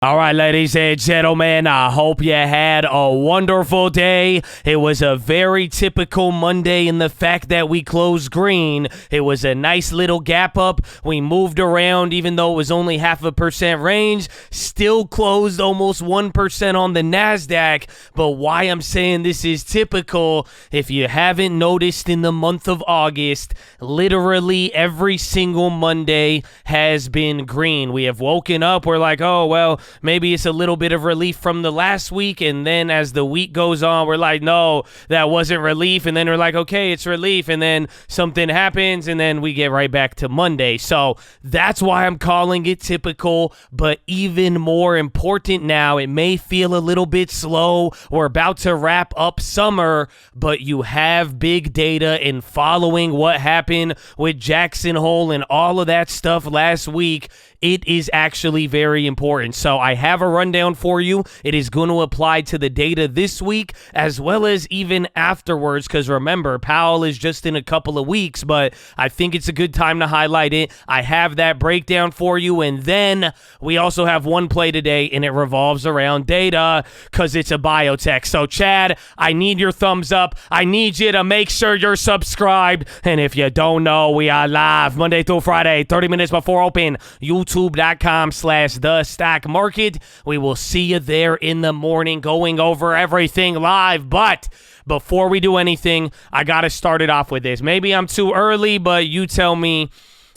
All right, ladies and gentlemen, I hope you had a wonderful day. It was a very typical Monday in the fact that we closed green. It was a nice little gap up. We moved around even though it was only 0.5% range. Still closed almost 1% on the NASDAQ. But why I'm saying this is typical, if you haven't noticed in the month of August, literally every single Monday has been green. We have woken up, we're like, oh, well, maybe it's a little bit of relief from the last week, and then as the week goes on, we're like, no, that wasn't relief, and then we're like, okay, it's relief, and then something happens, and then we get right back to Monday. So that's why I'm calling it typical, but even more important now, it may feel a little bit slow. We're about to wrap up summer, but you have big data in following what happened with Jackson Hole and all of that stuff last week. It is actually very important. So I have a rundown for you. It is going to apply to the data this week as well as even afterwards, because remember, Powell is just in a couple of weeks, but I think it's a good time to highlight it. I have that breakdown for you, and then we also have one play today, and it revolves around data because it's a biotech. So Chad, I need your thumbs up. I need you to make sure you're subscribed. And if you don't know, we are live Monday through Friday, 30 minutes before open, youtube.com/the stock market. We will see you there in the morning going over everything live. But before we do anything, I got to start it off with this. Maybe I'm too early, but you tell me.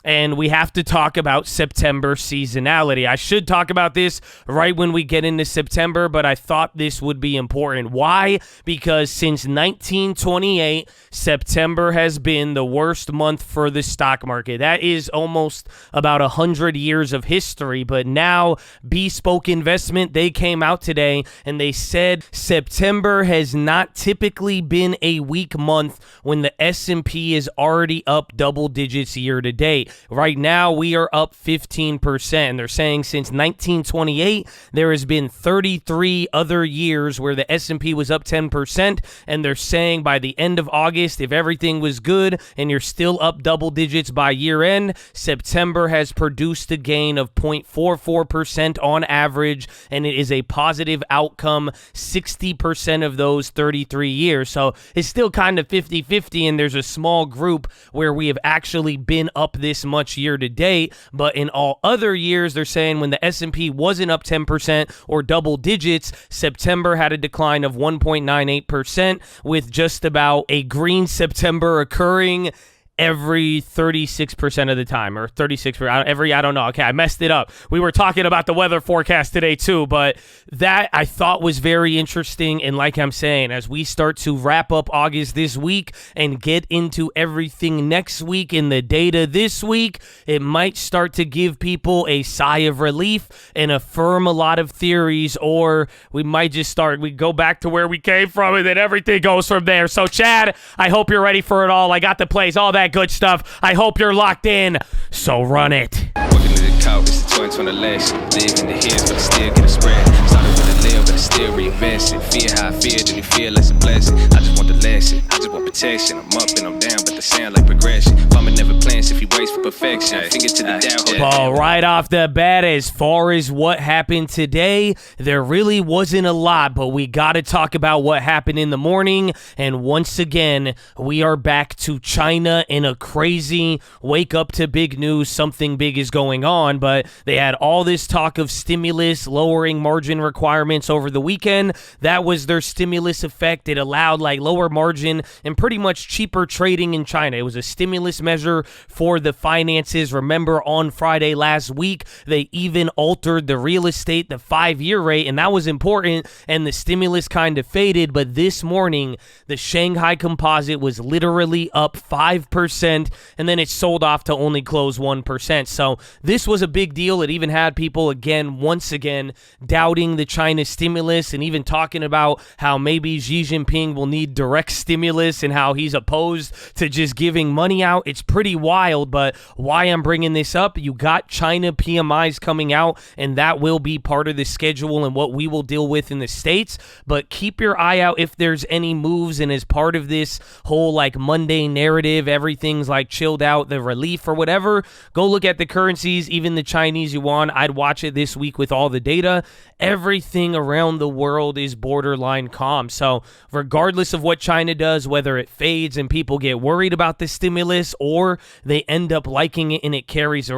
And we have to talk about September seasonality. I should talk about this right when we get into September, but I thought this would be important. Why? Because since 1928, September has been the worst month for the stock market. That is almost about 100 years of history. But now, Bespoke Investment, they came out today and they said September has not typically been a weak month when the S&P is already up double digits year to date. Right now, we are up 15%. And they're saying since 1928, there has been 33 other years where the S&P was up 10%. And they're saying by the end of August, if everything was good and you're still up double digits by year end, September has produced a gain of 0.44% on average. And it is a positive outcome 60% of those 33 years. So it's still kind of 50-50. And there's a small group where we have actually been up this much year to date, but in all other years, they're saying when the S&P wasn't up 10% or double digits, September had a decline of 1.98%, with just about a green September occurring every 36% of the time, or 36%, I don't know. Okay, I messed it up. We were talking about the weather forecast today too, but that I thought was very interesting. And like I'm saying, as we start to wrap up August this week and get into everything next week in the data this week, it might start to give people a sigh of relief and affirm a lot of theories, or we might just we go back to where we came from and then everything goes from there. So Chad, I hope you're ready for it all. I got the plays, all that good stuff. I hope you're locked in, so run it. Walking to the couch, it's the 2020 election. Live in the hills, but I still get a spread. Started with a live, but I still reinvest it. Feel how I feel, then you feel it's a blessing. I just want the lesson, I just want protection. I'm up and I'm down, but they sound like progression. Farmer never plans if he waits for perfection. Finger to the down. Ball right off the bat, as far as what happened today, there really wasn't a lot, but we got to talk about what happened in the morning. And once again, we are back to China in a crazy wake up to big news. Something big is going on, but they had all this talk of stimulus, lowering margin requirements over the weekend. That was their stimulus effect. It allowed lower margin and pretty much cheaper trading in China. It was a stimulus measure for the finances. Remember, on Friday last week, they even altered the real estate, the 5-year rate, and that was important, and the stimulus kind of faded. But this morning, the Shanghai Composite was literally up 5%, and then it sold off to only close 1%. So this was a big deal. It even had people, once again, doubting the China stimulus and even talking about how maybe Xi Jinping will need direct stimulus and how he's opposed to just giving money out. It's pretty wild, but why I'm bringing this up, you got China PMIs coming out, and that will be part of the schedule and what we will deal with in the States. But keep your eye out if there's any moves, and as part of this whole like Monday narrative, everything's like chilled out, the relief or whatever, go look at the currencies, even the Chinese yuan. I'd watch it this week with all the data. Everything around the world is borderline calm. So regardless of what China does, whether it fades and people get worried about the stimulus or they end up liking it and it carries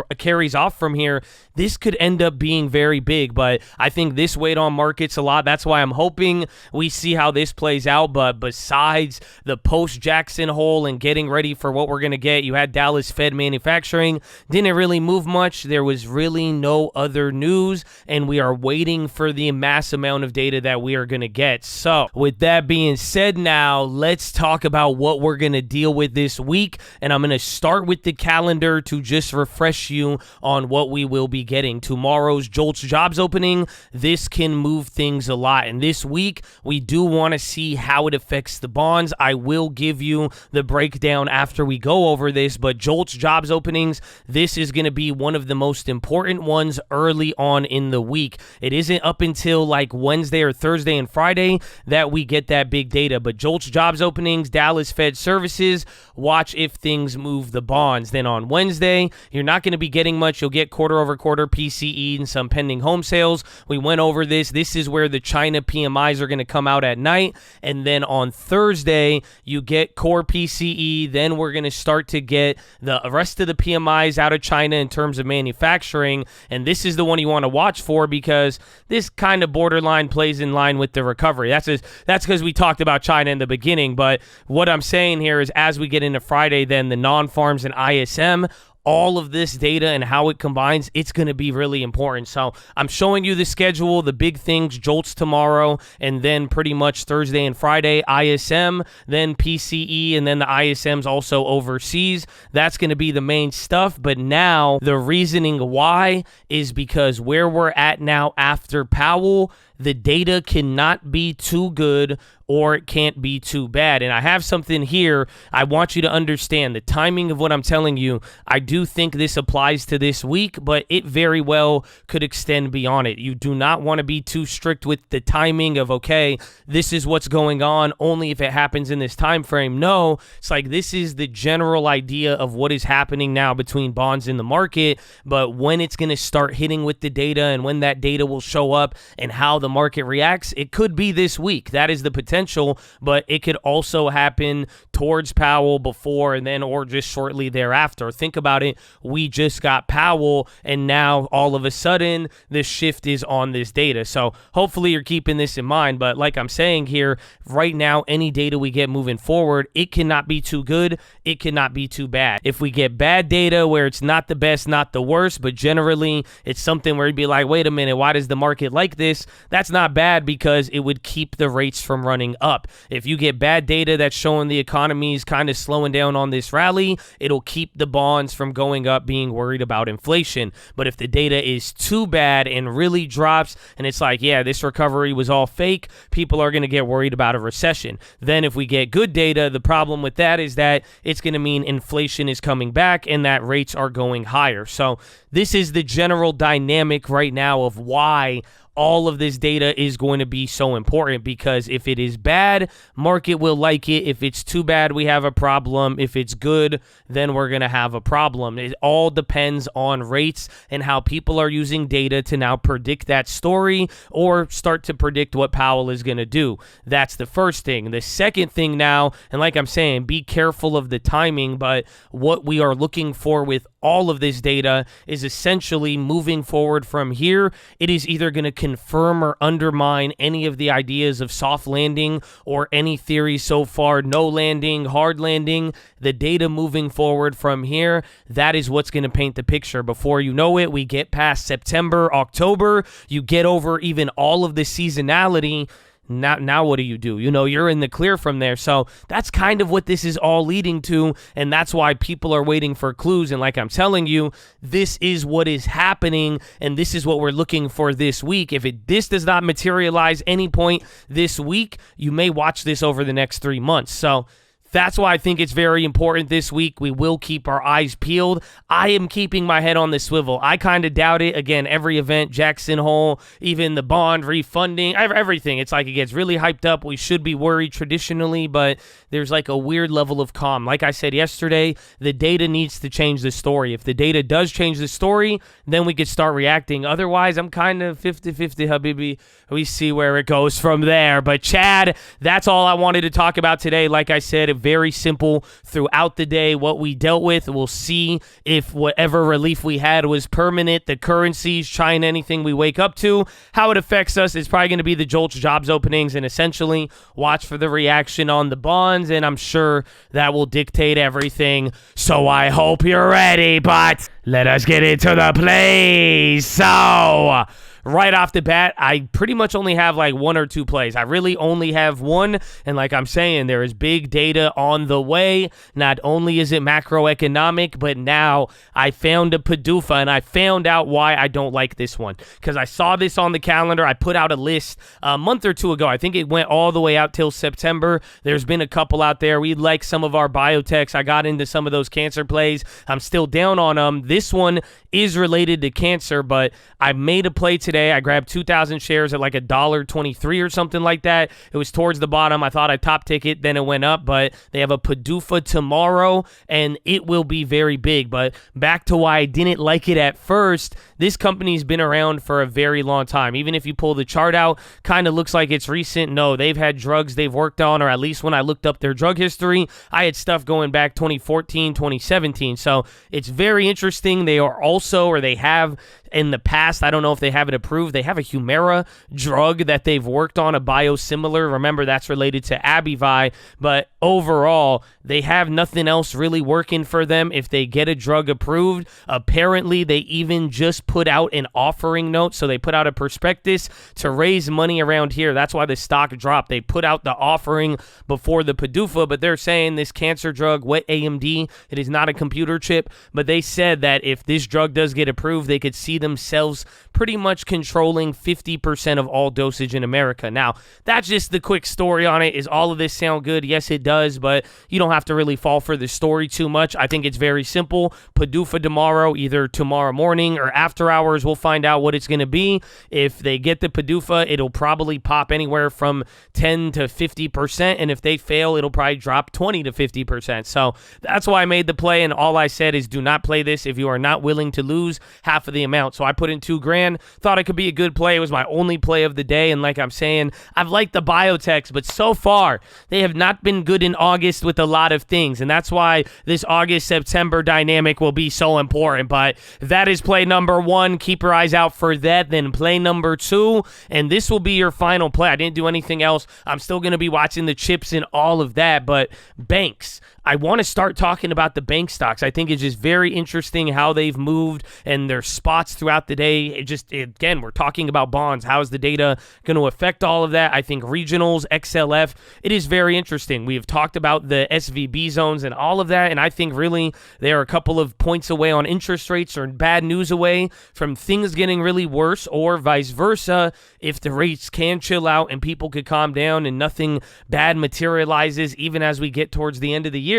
off from here, this could end up being very big. But I think this weighed on markets a lot. That's why I'm hoping we see how this plays out. But besides the post-Jackson hole and getting ready for what we're going to get, you had Dallas Fed manufacturing. Didn't really move much. There was really no other news, and we are waiting for the mass amount of data that we are going to get. So with that being said, now let's talk about what we're going to deal with this week. And I'm going to start with the calendar to just refresh you on what we will be getting. Tomorrow's JOLTS jobs opening. This can move things a lot. And this week, we do want to see how it affects the bonds. I will give you the breakdown after we go over this, but JOLTS jobs openings, this is going to be one of the most important ones early on in the week. It isn't up until like Wednesday or Thursday and Friday that we get that big data, but JOLTS jobs openings, Dallas Fed services, watch if things move the bonds. Then on Wednesday, you're not going to be getting much. You'll get quarter over quarter PCE and some pending home sales. We went over this. This is where the China PMIs are going to come out at night. And then on Thursday, you get core PCE. Then we're going to start to get the rest of the PMIs out of China in terms of manufacturing. And this is the one you want to watch for because this kind of borderline plays in line with the recovery. That's because we talked about China in the beginning. But what I'm saying here is as we get into Friday, then the non-farms and ISM, all of this data and how it combines, it's going to be really important. So I'm showing you the schedule, the big things, JOLTS tomorrow, and then pretty much Thursday and Friday, ISM, then PCE, and then the ISM's also overseas. That's going to be the main stuff. But now the reasoning why is because where we're at now after Powell, the data cannot be too good or it can't be too bad. And I have something here I want you to understand. The timing of what I'm telling you, I do think this applies to this week, but it very well could extend beyond it. You do not want to be too strict with the timing of, okay, this is what's going on only if it happens in this time frame. No, it's like this is the general idea of what is happening now between bonds in the market, but when it's going to start hitting with the data and when that data will show up and how the market reacts, it could be this week. That is the potential, but it could also happen towards Powell before and then or just shortly thereafter. Think about it. We just got Powell and now all of a sudden the shift is on this data. So hopefully you're keeping this in mind, but like I'm saying here, right now, any data we get moving forward, it cannot be too good. It cannot be too bad. If we get bad data where it's not the best, not the worst, but generally it's something where you'd be like, wait a minute, why does the market like this? That's not bad because it would keep the rates from running up. If you get bad data that's showing the economy's kind of slowing down on this rally, it'll keep the bonds from going up being worried about inflation. But if the data is too bad and really drops and it's like, yeah, this recovery was all fake, people are going to get worried about a recession. Then if we get good data, the problem with that is that it's going to mean inflation is coming back and that rates are going higher. So this is the general dynamic right now of why all of this data is going to be so important, because if it is bad, market will like it. If it's too bad, we have a problem. If it's good, then we're going to have a problem. It all depends on rates and how people are using data to now predict that story or start to predict what Powell is going to do. That's the first thing. The second thing now, and like I'm saying, be careful of the timing, but what we are looking for with all of this data is essentially moving forward from here. It is either going to confirm or undermine any of the ideas of soft landing or any theories so far, no landing, hard landing. The data moving forward from here, that is what's going to paint the picture. Before you know it, we get past September, October, you get over even all of the seasonality. Now what do? You're in the clear from there. So that's kind of what this is all leading to, and that's why people are waiting for clues. And like I'm telling you, this is what is happening, and this is what we're looking for this week. If this does not materialize any point this week, you may watch this over the next 3 months. So that's why I think it's very important this week. We will keep our eyes peeled. I am keeping my head on the swivel. I kind of doubt it. Again, every event, Jackson Hole, even the bond refunding, everything. It's like it gets really hyped up. We should be worried traditionally, but there's like a weird level of calm. Like I said yesterday, the data needs to change the story. If the data does change the story, then we could start reacting. Otherwise, I'm kind of 50-50, Habibi. We see where it goes from there. But Chad, that's all I wanted to talk about today. Like I said, very simple throughout the day what we dealt with. We'll see if whatever relief we had was permanent, the currencies, China, anything we wake up to, how it affects us. It's probably going to be the JOLTS jobs openings, and essentially watch for the reaction on the bonds, and I'm sure that will dictate everything. So I hope you're ready, but let us get into the plays. So right off the bat, I pretty much only have like 1 or 2 plays. I really only have one, and like I'm saying, there is big data on the way. Not only is it macroeconomic, but now I found a PDUFA, and I found out why I don't like this one. Because I saw this on the calendar. I put out a list a month or 2 ago. I think it went all the way out till September. There's been a couple out there. We like some of our biotechs. I got into some of those cancer plays. I'm still down on them. This one is related to cancer, but I made a play today. I grabbed 2,000 shares at like $1.23 or something like that. It was towards the bottom. I thought I'd top ticket, then it went up, but they have a PDUFA tomorrow, and it will be very big. But back to why I didn't like it at first, this company's been around for a very long time. Even if you pull the chart out, kind of looks like it's recent. No, they've had drugs they've worked on, or at least when I looked up their drug history, I had stuff going back 2014, 2017. So it's very interesting. They are also, or they have in the past, I don't know if they have it approved, they have a Humira drug that they've worked on, a biosimilar. Remember, that's related to Abivi, but overall, they have nothing else really working for them if they get a drug approved. Apparently, they even just put out an offering note, so they put out a prospectus to raise money around here. That's why the stock dropped. They put out the offering before the PDUFA, but they're saying this cancer drug, wet AMD, it is not a computer chip, but they said that if this drug does get approved, they could see themselves pretty much controlling 50% of all dosage in America. Now, that's just the quick story on it. Is all of this sound good? Yes, it does, but you don't have to really fall for the story too much. I think it's very simple. PDUFA tomorrow, either tomorrow morning or after hours. We'll find out what it's going to be. If they get the PDUFA, it'll probably pop anywhere from 10 to 50%, and if they fail, it'll probably drop 20 to 50%. So that's why I made the play, and all I said is do not play this if you are not willing to lose half of the amount. So I put in $2,000, thought it could be a good play. It was my only play of the day, and like I'm saying, I've liked the biotechs, but so far, they have not been good in August with a lot of things, and that's why this August-September dynamic will be so important. But that is play number 1. Keep your eyes out for that. Then play number 2, and this will be your final play. I didn't do anything else. I'm still going to be watching the chips and all of that, but banks. I want to start talking about the bank stocks. I think it's just very interesting how they've moved and their spots throughout the day. Again, we're talking about bonds. How is the data going to affect all of that? I think regionals, XLF, it is very interesting. We have talked about the SVB zones and all of that, and I think really they are a couple of points away on interest rates or bad news away from things getting really worse, or vice versa. If the rates can chill out and people could calm down and nothing bad materializes even as we get towards the end of the year,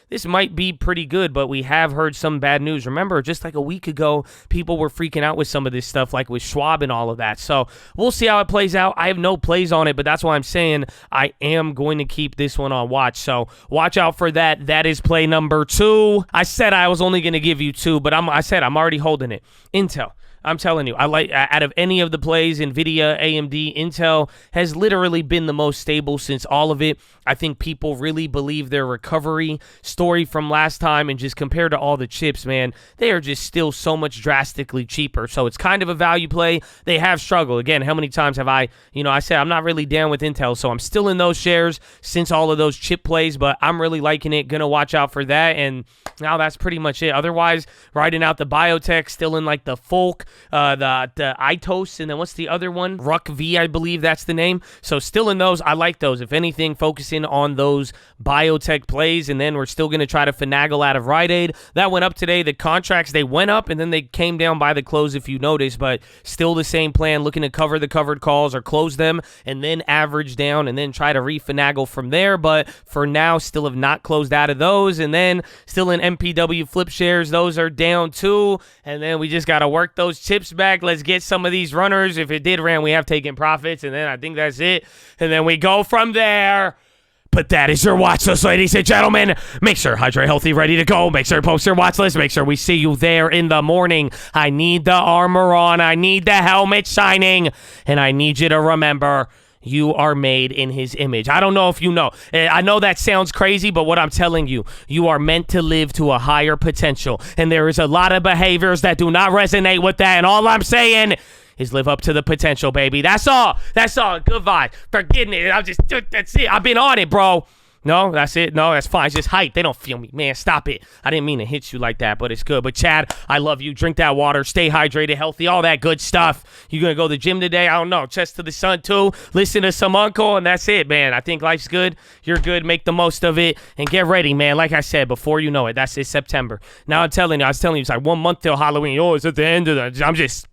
this might be pretty good, but we have heard some bad news. Remember, just like a week ago, people were freaking out with some of this stuff, like with Schwab and all of that. So we'll see how it plays out. I have no plays on it, but that's why I'm saying I am going to keep this one on watch. So watch out for that. That is play number 2. I said I was only going to give you 2, but I said I'm already holding it. Intel. I'm telling you, I like, out of any of the plays, NVIDIA, AMD, Intel has literally been the most stable since all of it. I think people really believe their recovery story from last time, and just compared to all the chips, man, they are just still so much drastically cheaper. So it's kind of a value play. They have struggled. Again, how many times have I said I'm not really down with Intel, so I'm still in those shares since all of those chip plays, but I'm really liking it. Gonna watch out for that, and now that's pretty much it. Otherwise, riding out the biotech, still in like the Folk, the ITOS, and then what's the other one? Ruck V, I believe that's the name. So still in those, I like those. If anything, focusing on those biotech plays, and then we're still going to try to finagle out of Rite Aid. That went up today. The contracts, they went up, and then they came down by the close, if you notice, but still the same plan, looking to cover the covered calls or close them, and then average down, and then try to refinagle from there. But for now, still have not closed out of those, and then still in MPW flip shares, those are down too, and then we just got to work those chips back. Let's get some of these runners. If it did ran, we have taken profits, and then I think that's it, and then we go from there. But that is your watch list, ladies and gentlemen. Make sure hydrate healthy, ready to go. Make sure to post your watch list. Make sure we see you there in the morning. I need the armor on. I need the helmet shining, and I need you to remember, you are made in his image. I don't know if you know. I know that sounds crazy, but what I'm telling you, you are meant to live to a higher potential. And there is a lot of behaviors that do not resonate with that. And all I'm saying is live up to the potential, baby. That's all. That's all. Good vibe. Forgetting it. That's it. I've been on it, bro. No, that's it. No, that's fine. It's just hype. They don't feel me. Man, stop it. I didn't mean to hit you like that, but it's good. But Chad, I love you. Drink that water. Stay hydrated, healthy, all that good stuff. You going to go to the gym today? I don't know. Chest to the sun, too. Listen to some uncle, and that's it, man. I think life's good. You're good. Make the most of it, and get ready, man. Like I said, before you know it, that's it, September. Now I was telling you, it's like 1 month till Halloween. Oh, it's at the end of the... I'm just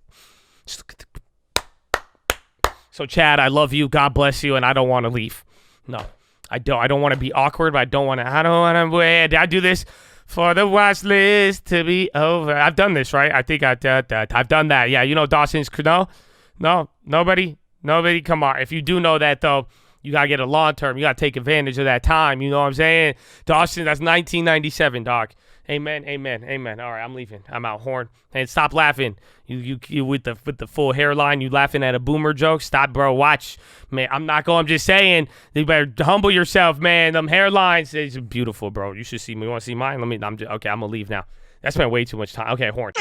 So, Chad, I love you. God bless you, and I don't want to leave. No. I don't want to be awkward, but I don't want to. Did I do this for the watch list to be over? I've done this, right? I think I've done that. Yeah, you know Dawson's. No, nobody. Come on. If you do know that, though, you got to get a long term. You got to take advantage of that time. You know what I'm saying? Dawson, that's 1997, dog. Amen. All right, I'm leaving. I'm out. Horn. And stop laughing. You with the full hairline, you laughing at a boomer joke. Stop, bro. Watch. Man, I'm just saying, you better humble yourself, man. Them hairlines, it's beautiful, bro. You should see me. You want to see mine? Okay, I'm going to leave now. That's been way too much time. Okay, Horn.